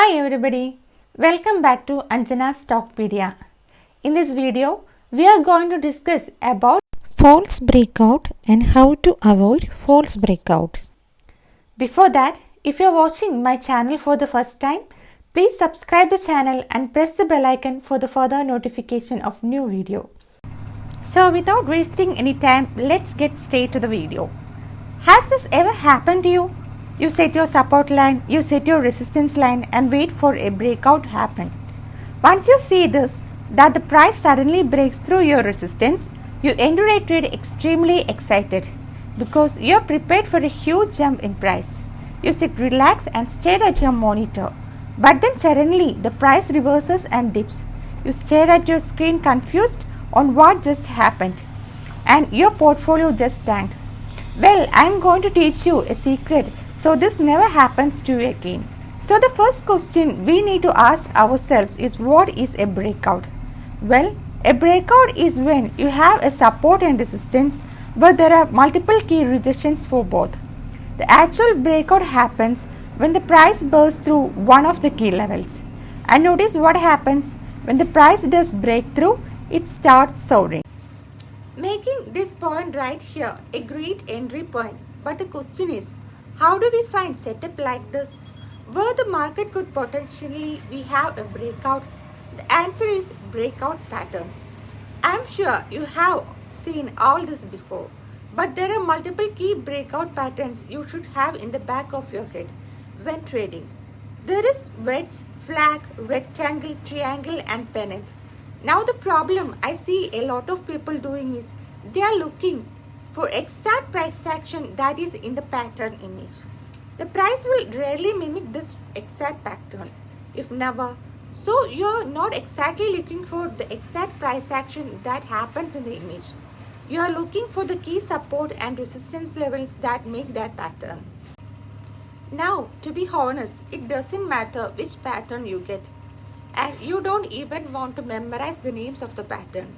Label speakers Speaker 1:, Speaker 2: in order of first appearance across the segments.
Speaker 1: Hi everybody, welcome back to Anjana's Stockpedia. In this video, we are going to discuss about
Speaker 2: false breakout and how to avoid false breakout.
Speaker 1: Before that, if you are watching my channel for the first time, please subscribe the channel and press the bell icon for the further notification of new video. So without wasting any time, let's get straight to the video. Has this ever happened to you? You set your support line, you set your resistance line and wait for a breakout to happen. Once you see this, that the price suddenly breaks through your resistance, you enter a trade extremely excited because you are prepared for a huge jump in price. You sit relaxed and stare at your monitor. But then suddenly the price reverses and dips. You stare at your screen confused on what just happened and your portfolio just tanked. Well, I am going to teach you a secret so this never happens to you again. So the first question we need to ask ourselves is, what is a breakout? Well, a breakout is when you have a support and resistance but there are multiple key rejections for both. The actual breakout happens when the price bursts through one of the key levels. And notice what happens when the price does break through, it starts soaring, making this point right here a great entry point. But the question is, how do we find setup like this where the market could potentially we have a breakout? The answer is breakout patterns. I am sure you have seen all this before, but there are multiple key breakout patterns you should have in the back of your head when trading. There is wedge, flag, rectangle, triangle and pennant. Now the problem I see a lot of people doing is they are looking for exact price action that is in the pattern image. The price will rarely mimic this exact pattern, if never. So you are not exactly looking for the exact price action that happens in the image. You are looking for the key support and resistance levels that make that pattern. Now, to be honest, it doesn't matter which pattern you get, and you don't even want to memorize the names of the pattern.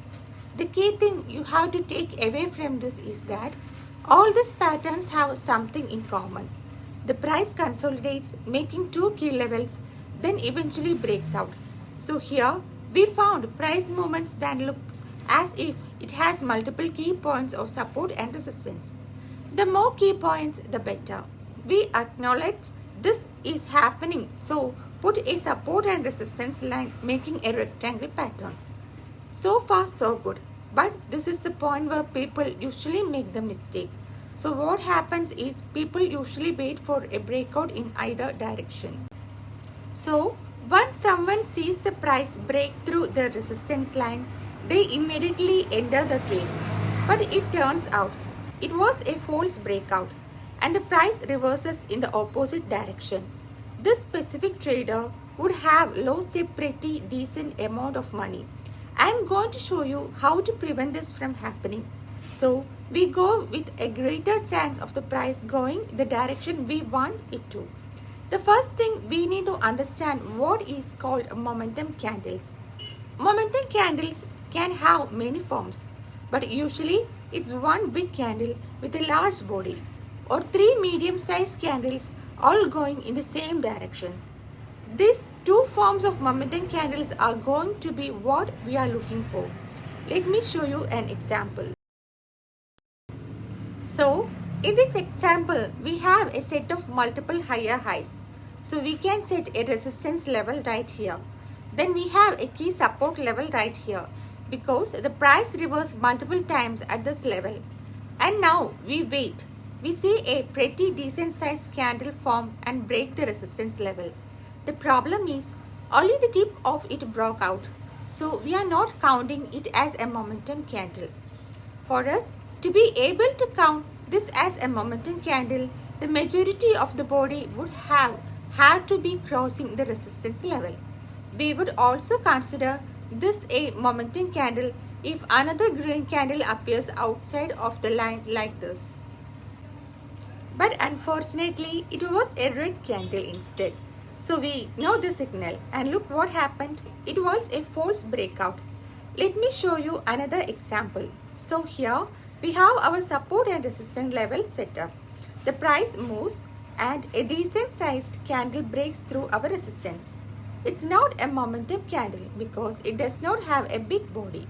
Speaker 1: The key thing you have to take away from this is that all these patterns have something in common. The price consolidates, making two key levels, then eventually breaks out. So here we found price movements that look as if it has multiple key points of support and resistance. The more key points, the better. We acknowledge this is happening, so put a support and resistance line making a rectangle pattern. So far so good, but this is the point where people usually make the mistake. So what happens is people usually wait for a breakout in either direction. So once someone sees the price break through the resistance line, they immediately enter the trade. But it turns out it was a false breakout and the price reverses in the opposite direction. This specific trader would have lost a pretty decent amount of money. I am going to show you how to prevent this from happening. So we go with a greater chance of the price going the direction we want it to. The first thing we need to understand what is called momentum candles. Momentum candles can have many forms, but usually it's one big candle with a large body or three medium-sized candles all going in the same directions. These two forms of momentum candles are going to be what we are looking for. Let me show you an example. So, in this example, we have a set of multiple higher highs. So, we can set a resistance level right here. Then we have a key support level right here because the price reversed multiple times at this level. And now we wait. We see a pretty decent sized candle form and break the resistance level. The problem is only the tip of it broke out, so we are not counting it as a momentum candle. For us to be able to count this as a momentum candle, the majority of the body would have had to be crossing the resistance level. We would also consider this a momentum candle if another green candle appears outside of the line like this. But unfortunately, it was a red candle instead. So we know the signal and look what happened. It was a false breakout. Let me show you another example. So here we have our support and resistance level set up. The price moves and a decent sized candle breaks through our resistance. It's not a momentum candle because it does not have a big body.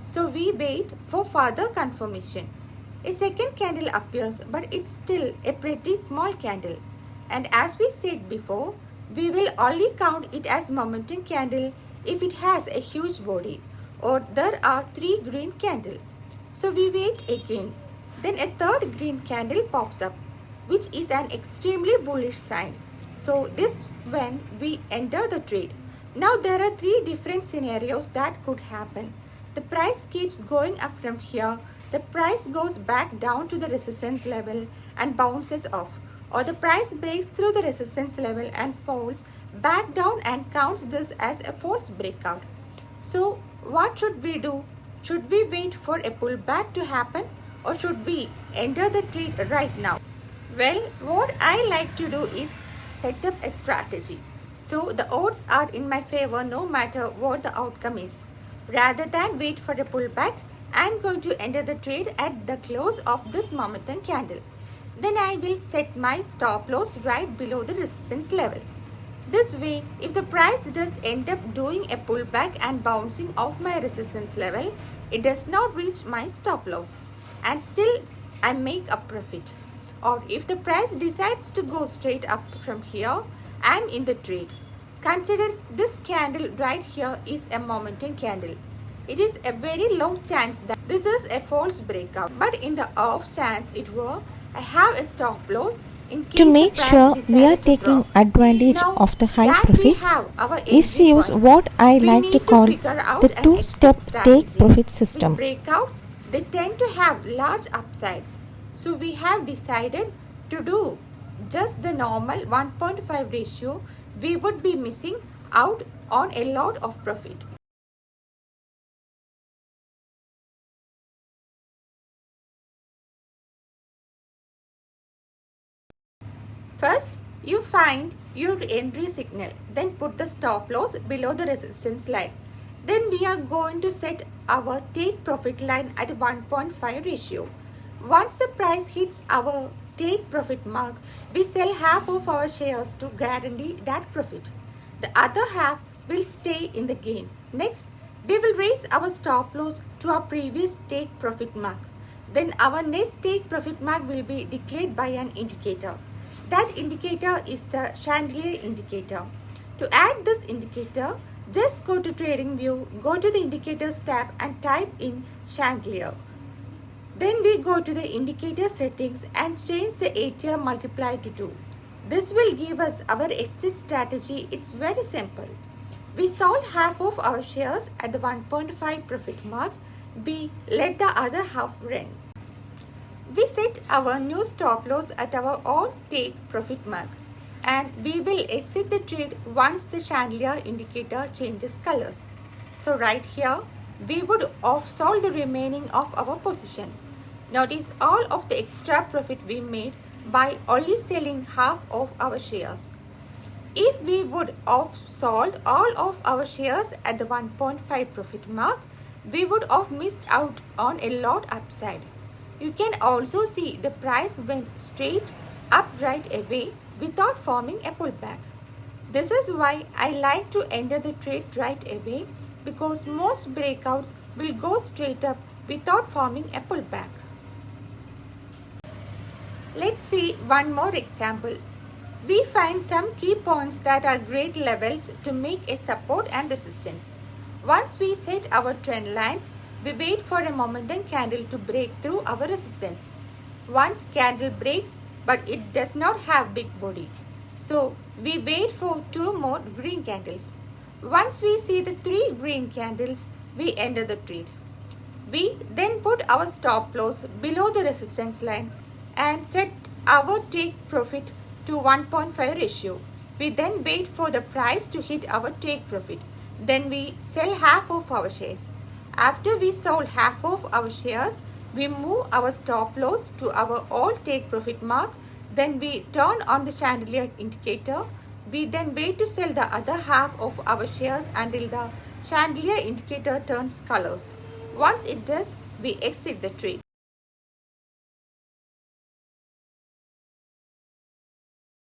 Speaker 1: So we wait for further confirmation. A second candle appears, but it's still a pretty small candle. And as we said before, we will only count it as momentum candle if it has a huge body or there are 3 green candles. So we wait again. Then a third green candle pops up, which is an extremely bullish sign. So this when we enter the trade. Now there are 3 different scenarios that could happen. The price keeps going up from here. The price goes back down to the resistance level and bounces off. Or the price breaks through the resistance level and falls back down and counts this as a false breakout. So what should we do? Should we wait for a pullback to happen or should we enter the trade right now? Well, what I like to do is set up a strategy. So the odds are in my favor no matter what the outcome is. Rather than wait for a pullback, I am going to enter the trade at the close of this momentum candle. Then I will set my stop loss right below the resistance level. This way, if the price does end up doing a pullback and bouncing off my resistance level, it does not reach my stop loss and still I make a profit. Or if the price decides to go straight up from here, I am in the trade. Consider this candle right here is a momentum candle. It is a very low chance that this is a false breakout. But in the off chance it were, I have a stop loss in case
Speaker 2: To make
Speaker 1: the price
Speaker 2: sure we are
Speaker 1: decided to
Speaker 2: taking
Speaker 1: drop.
Speaker 2: advantage
Speaker 1: Now
Speaker 2: of the high
Speaker 1: that we
Speaker 2: profits
Speaker 1: have our
Speaker 2: is
Speaker 1: entry
Speaker 2: use
Speaker 1: point,
Speaker 2: what I
Speaker 1: we
Speaker 2: like
Speaker 1: need
Speaker 2: to call
Speaker 1: figure out
Speaker 2: the
Speaker 1: an
Speaker 2: two-step
Speaker 1: exit
Speaker 2: take
Speaker 1: strategy.
Speaker 2: profit
Speaker 1: With
Speaker 2: system.
Speaker 1: breakouts, they tend to have large upsides. So we have decided to do just the normal 1.5 ratio. We would be missing out on a lot of profit. First, you find your entry signal, then put the stop loss below the resistance line. Then we are going to set our take profit line at 1.5 ratio. Once the price hits our take profit mark, we sell half of our shares to guarantee that profit. The other half will stay in the gain. Next, we will raise our stop loss to our previous take profit mark. Then our next take profit mark will be declared by an indicator. That indicator is the chandelier indicator. To add this indicator, just go to Trading View, go to the Indicators tab and type in chandelier. Then we go to the indicator settings and change the ATR multiply to 2. This will give us our exit strategy. It's very simple. We sold half of our shares at the 1.5 profit mark. We let the other half run. We set our new stop loss at our own take profit mark and we will exit the trade once the chandelier indicator changes colors. So right here, we would off-sold the remaining of our position. Notice all of the extra profit we made by only selling half of our shares. If we would off-sold all of our shares at the 1.5 profit mark, we would have missed out on a lot upside. You can also see the price went straight up right away without forming a pullback. This is why I like to enter the trade right away because most breakouts will go straight up without forming a pullback. Let's see one more example. We find some key points that are great levels to make a support and resistance. Once we set our trend lines, we wait for a momentum candle to break through our resistance. Once candle breaks, but it does not have big body. So we wait for 2 more green candles. Once we see the 3 green candles, we enter the trade. We then put our stop loss below the resistance line and set our take profit to 1.5 ratio. We then wait for the price to hit our take profit. Then we sell half of our shares. After we sold half of our shares, we move our stop loss to our all take profit mark. Then we turn on the chandelier indicator. We then wait to sell the other half of our shares until the chandelier indicator turns colors. Once it does, we exit the trade.